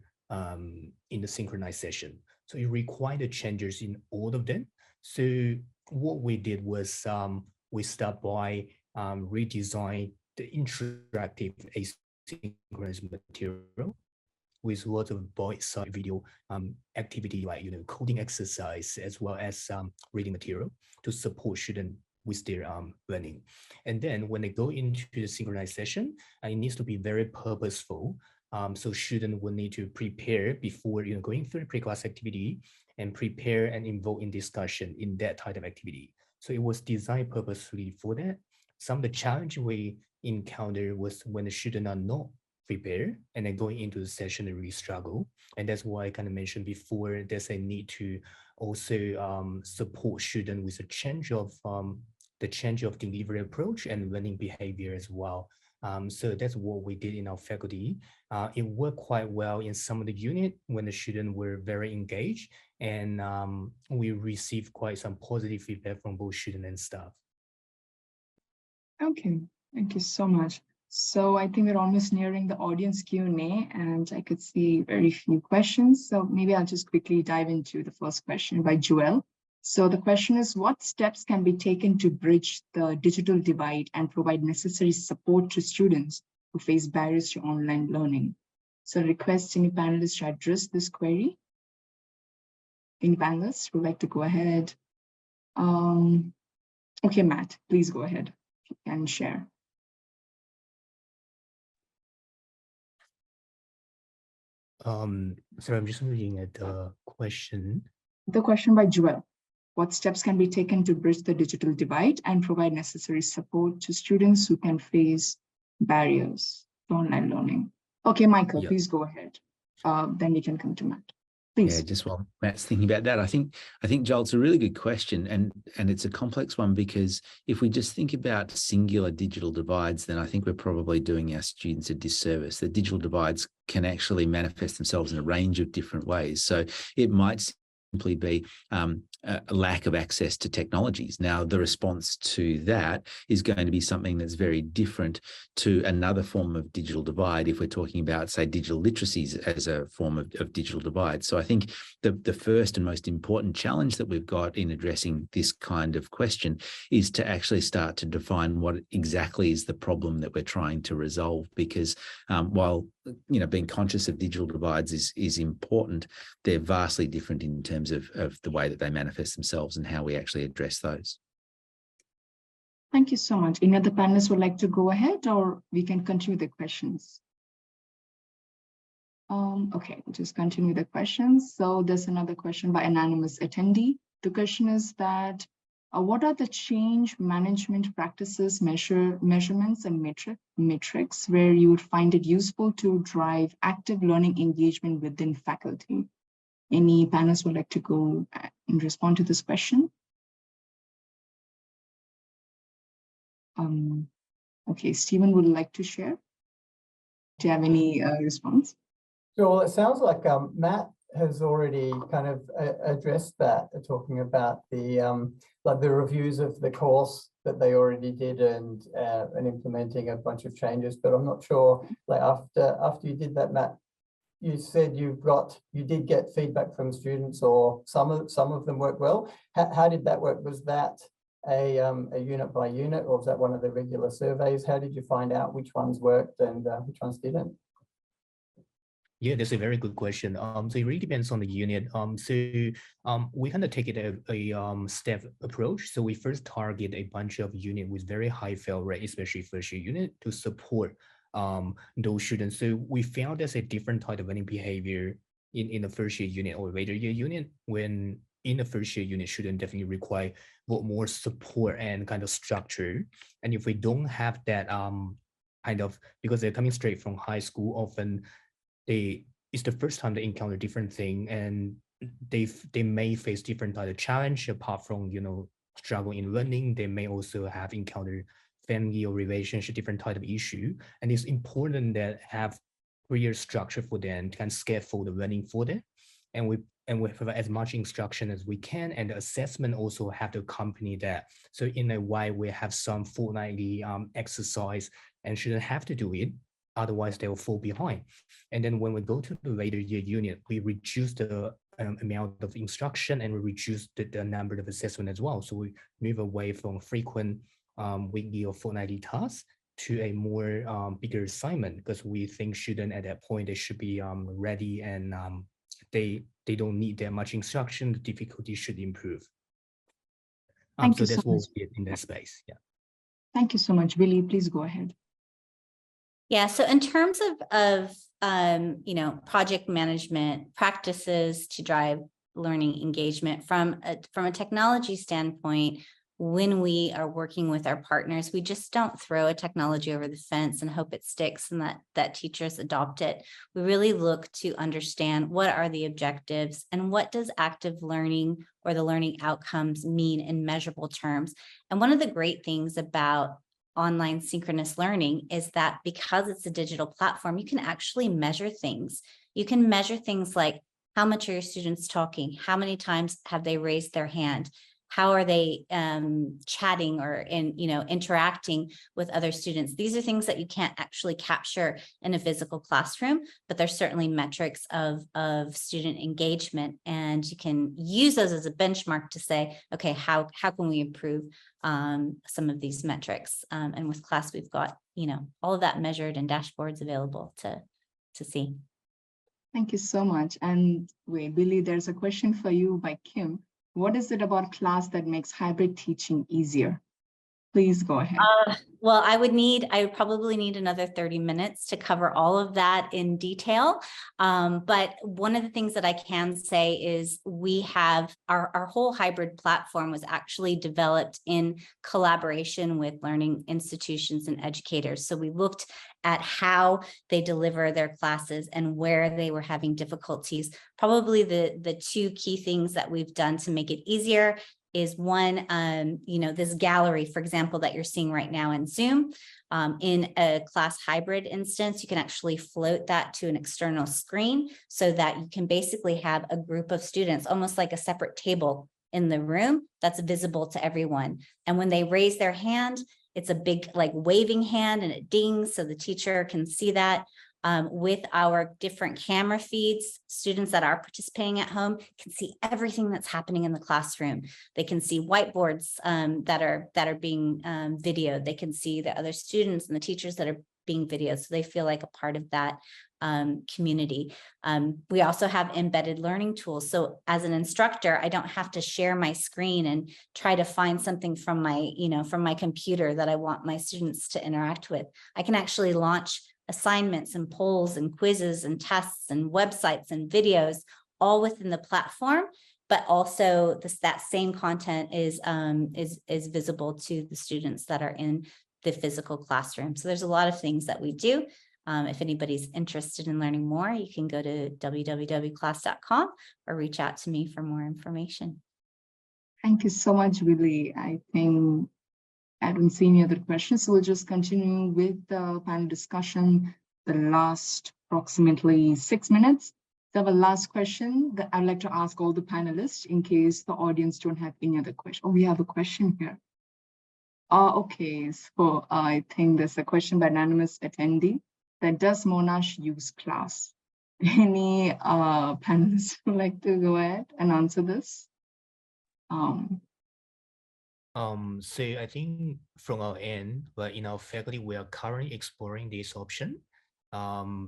in the synchronized session. So it required the changes in all of them. So what we did was we start by redesign the interactive asynchronous material with lots of bite-sized video activity like coding exercise as well as reading material to support students with their learning. And then when they go into the synchronized session, it needs to be very purposeful. So students will need to prepare before going through the pre-class activity and prepare and involve in discussion in that type of activity. So it was designed purposefully for that. Some of the challenge we encountered was when the students are not prepared and then going into the session, they really struggle. And that's why I kind of mentioned before, there's a need to also support students with a change of delivery approach and learning behavior as well. So that's what we did in our faculty. It worked quite well in some of the unit when the students were very engaged, and we received quite some positive feedback from both students and staff. Okay, thank you so much. So I think we're almost nearing the audience Q&A, and I could see very few questions. So maybe I'll just quickly dive into the first question by Joel. So the question is, what steps can be taken to bridge the digital divide and provide necessary support to students who face barriers to online learning? So I request any panelists to address this query. Any panelists would like to go ahead? Okay, Matt, please go ahead and share. So I'm just looking at the question. The question by Joel. What steps can be taken to bridge the digital divide and provide necessary support to students who can face barriers to online learning? Okay, Michael, Yep. please go ahead. Then we can come to Matt. Please. Yeah, just while Matt's thinking about that, I think Joel, it's a really good question, and it's a complex one, because if we just think about singular digital divides, then I think we're probably doing our students a disservice. The digital divides can actually manifest themselves in a range of different ways. So it might simply be a lack of access to technologies. Now, the response to that is going to be something that's very different to another form of digital divide if we're talking about, say, digital literacies as a form of digital divide. So I think the first and most important challenge that we've got in addressing this kind of question is to actually start to define what exactly is the problem that we're trying to resolve, because while being conscious of digital divides is important, they're vastly different in terms of the way that they manifest themselves and how we actually address those. Thank you so much. Any other panelists would like to go ahead, or we can continue the questions? Okay, just continue the questions. So there's another question by anonymous attendee. The question is that what are the change management practices, measurements, and metrics where you would find it useful to drive active learning engagement within faculty? Any panelists would like to go and respond to this question? Okay, Stephen would like to share. Do you have any response? Sure. Well, it sounds like Matt has already kind of addressed that, talking about the like the reviews of the course that they already did and implementing a bunch of changes. But I'm not sure, like after you did that, Matt, you said you did get feedback from students, or some of them worked well. How did that work? Was that a unit by unit, or was that one of the regular surveys? How did you find out which ones worked and which ones didn't? Yeah, that's a very good question. So it really depends on the unit. We kind of take it a step approach. So we first target a bunch of units with very high fail rate, especially first year unit, to support those students. So we found there's a different type of learning behavior in the first year unit or later year unit. When in the first year unit, students definitely require more support and kind of structure. And if we don't have that kind of, because they're coming straight from high school, often it's the first time they encounter different thing, and they may face different type of challenge. Apart from struggle in learning, they may also have encountered family or relationship, different type of issue. And it's important that have clear structure for them, can scaffold the learning for them, and we provide as much instruction as we can, and the assessment also have to accompany that. So in a way, we have some fortnightly exercise, and shouldn't have to do it. Otherwise, they will fall behind. And then when we go to the later year unit, we reduce the amount of instruction, and we reduce the number of assessment as well. So we move away from frequent weekly or fortnightly tasks to a more bigger assignment, because we think students at that point, they should be ready, and they don't need that much instruction. The difficulty should improve. Thank you so that's so what much. we did in that space. Yeah. Thank you so much. Billy, please go ahead. Yeah, so in terms of project management practices to drive learning engagement from a technology standpoint, when we are working with our partners, we just don't throw a technology over the fence and hope it sticks and that teachers adopt it. We really look to understand what are the objectives and what does active learning or the learning outcomes mean in measurable terms. And one of the great things about online synchronous learning is that because it's a digital platform, you can actually measure things. You can measure things like how much are your students talking? How many times have they raised their hand? How are they chatting or interacting with other students? These are things that you can't actually capture in a physical classroom, but there's certainly metrics of student engagement, and you can use those as a benchmark to say, okay, how can we improve some of these metrics? And with class, we've got all of that measured and dashboards available to see. Thank you so much. And wait, Billy, there's a question for you by Kim. What is it about class that makes hybrid teaching easier? Please go ahead. Well, I would probably need another 30 minutes to cover all of that in detail. But one of the things that I can say is we have our whole hybrid platform was actually developed in collaboration with learning institutions and educators. So we looked at how they deliver their classes and where they were having difficulties. Probably the two key things that we've done to make it easier is one, this gallery, for example, that you're seeing right now in Zoom. In a class hybrid instance, you can actually float that to an external screen so that you can basically have a group of students, almost like a separate table in the room that's visible to everyone. And when they raise their hand, it's a big like waving hand and it dings so the teacher can see that. With our different camera feeds, students that are participating at home can see everything that's happening in the classroom. They can see whiteboards that are being videoed. They can see the other students and the teachers that are being videoed, so they feel like a part of that community. We also have embedded learning tools. So as an instructor, I don't have to share my screen and try to find something from my, from my computer that I want my students to interact with. I can actually launch assignments and polls and quizzes and tests and websites and videos all within the platform, but also that same content is visible to the students that are in the physical classroom. So there's a lot of things that we do. If anybody's interested in learning more, you can go to www.class.com or reach out to me for more information. Thank you so much, Willie. I think I don't see any other questions, so we'll just continue with the panel discussion the last approximately 6 minutes. So the last question that I'd like to ask all the panelists in case the audience don't have any other question. Oh, we have a question here. Okay, so I think there's a question by anonymous attendee that does Monash use class? Any panelists would like to go ahead and answer this? So I think from our end, but in our faculty, we are currently exploring this option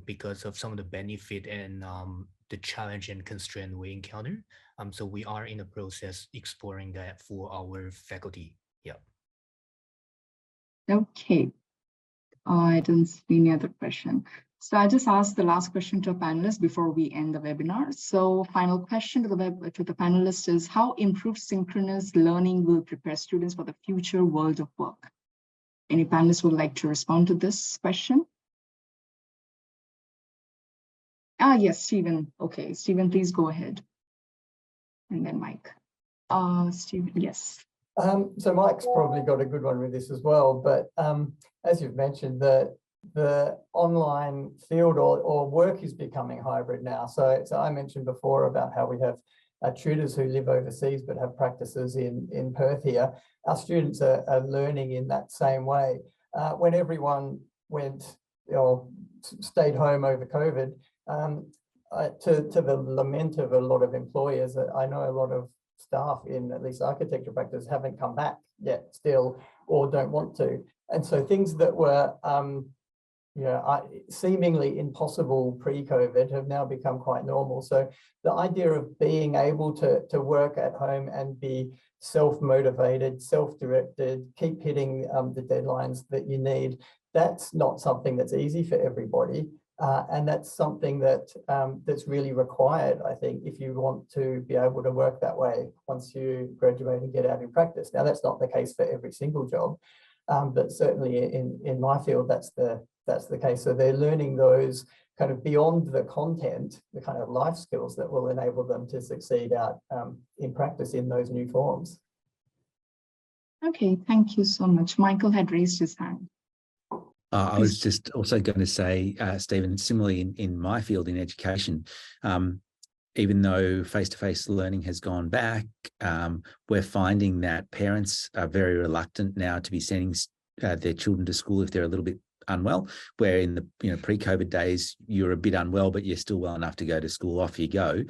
because of some of the benefit and the challenge and constraint we encounter. So we are in the process exploring that for our faculty. Yeah. Okay. I don't see any other question. So I just asked the last question to our panelists before we end the webinar. So final question to the panelists is, how improved synchronous learning will prepare students for the future world of work? Any panelists would like to respond to this question? Yes, Stephen. Okay, Stephen, please go ahead. And then Mike. Stephen, yes. So Mike's probably got a good one with this as well, but as you've mentioned, the online field or work is becoming hybrid now. So I mentioned before about how we have tutors who live overseas but have practices in Perth here. Our students are learning in that same way. When everyone went or stayed home over COVID, to the lament of a lot of employers, I know a lot of staff in at least architecture practice haven't come back yet still, or don't want to. And so things that were seemingly impossible pre-COVID have now become quite normal. So the idea of being able to work at home and be self-motivated, self-directed, keep hitting the deadlines that you need, that's not something that's easy for everybody. And that's something that that's really required, I think, if you want to be able to work that way once you graduate and get out in practice. Now, that's not the case for every single job, but certainly in my field, that's the case. So they're learning those kind of beyond the content, the kind of life skills that will enable them to succeed out in practice in those new forms. Okay, thank you so much. Michael had raised his hand. I was just also going to say, Stephen, similarly in my field in education, even though face-to-face learning has gone back, we're finding that parents are very reluctant now to be sending their children to school if they're a little bit unwell, where in the pre-COVID days, you're a bit unwell, but you're still well enough to go to school, off you go.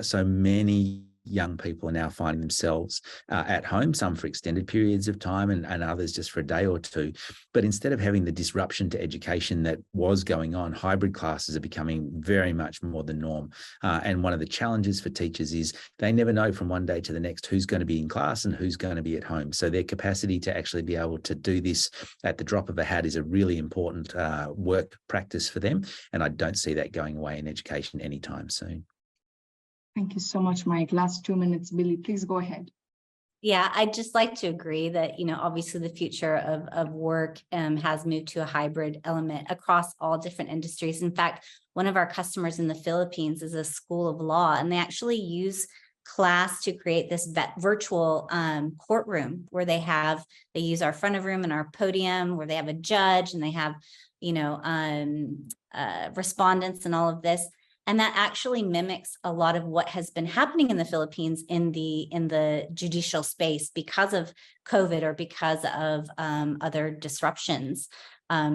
So many young people are now finding themselves at home, some for extended periods of time and others just for a day or two. But instead of having the disruption to education that was going on, hybrid classes are becoming very much more the norm. And one of the challenges for teachers is they never know from one day to the next who's going to be in class and who's going to be at home. So their capacity to actually be able to do this at the drop of a hat is a really important work practice for them. And I don't see that going away in education anytime soon. Thank you so much, Mike. Last 2 minutes, Billy, please go ahead. Yeah, I'd just like to agree that, obviously the future of work has moved to a hybrid element across all different industries. In fact, one of our customers in the Philippines is a school of law, and they actually use class to create this virtual courtroom where they use our front of room and our podium, where they have a judge and they have, respondents and all of this. And that actually mimics a lot of what has been happening in the Philippines in the judicial space because of COVID or because of other disruptions.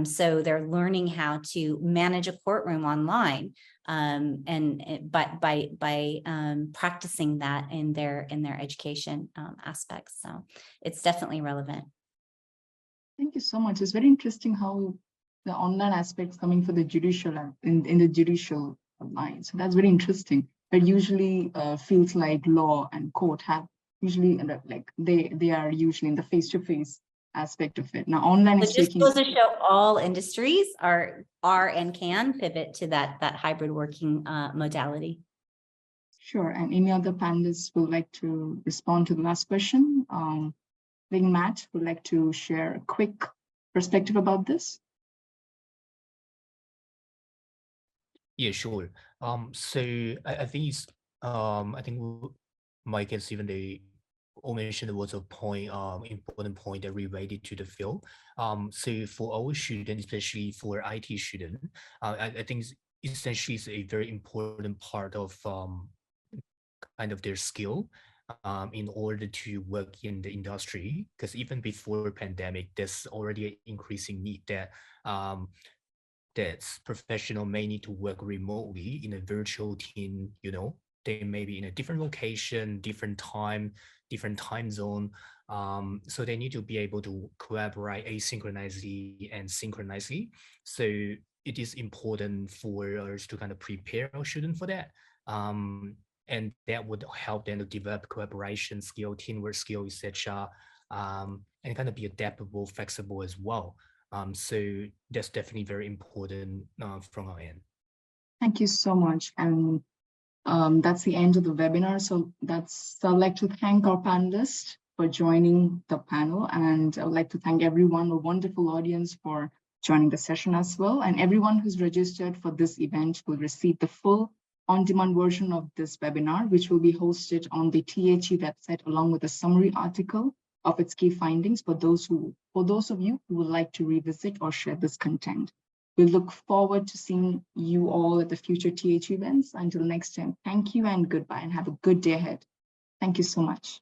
So they're learning how to manage a courtroom online, and by practicing that in their education aspects. So it's definitely relevant. Thank you so much. It's very interesting how the online aspects coming for the judicial in the judicial line. So that's very interesting. But usually fields like law and court have usually like they are usually in the face-to-face aspect of it. Now online is It just taking. goes to show all industries are and can pivot to that hybrid working modality. Sure. And any other panelists would like to respond to the last question? I think Matt would like to share a quick perspective about this. Yeah, sure. So I think it's I think Mike and Stephen, they all mentioned there was a point, important point that related to the field. So for our students, especially for IT students, I think essentially it's a very important part of kind of their skill in order to work in the industry. Because even before pandemic, there's already an increasing need that that professional may need to work remotely in a virtual team, they may be in a different location, different time zone. So they need to be able to collaborate asynchronously and synchronously. So it is important for us to kind of prepare our students for that. And that would help them to develop collaboration skill, teamwork skill, etc. And kind of be adaptable, flexible as well. So that's definitely very important from our end. Thank you so much. And that's the end of the webinar. So I'd like to thank our panelists for joining the panel. And I would like to thank everyone, a wonderful audience, for joining the session as well. And everyone who's registered for this event will receive the full on-demand version of this webinar, which will be hosted on the THE website along with a summary article of its key findings for those of you who would like to revisit or share this content. We look forward to seeing you all at the future TH events. Until next time, thank you and goodbye, and have a good day ahead. Thank you so much.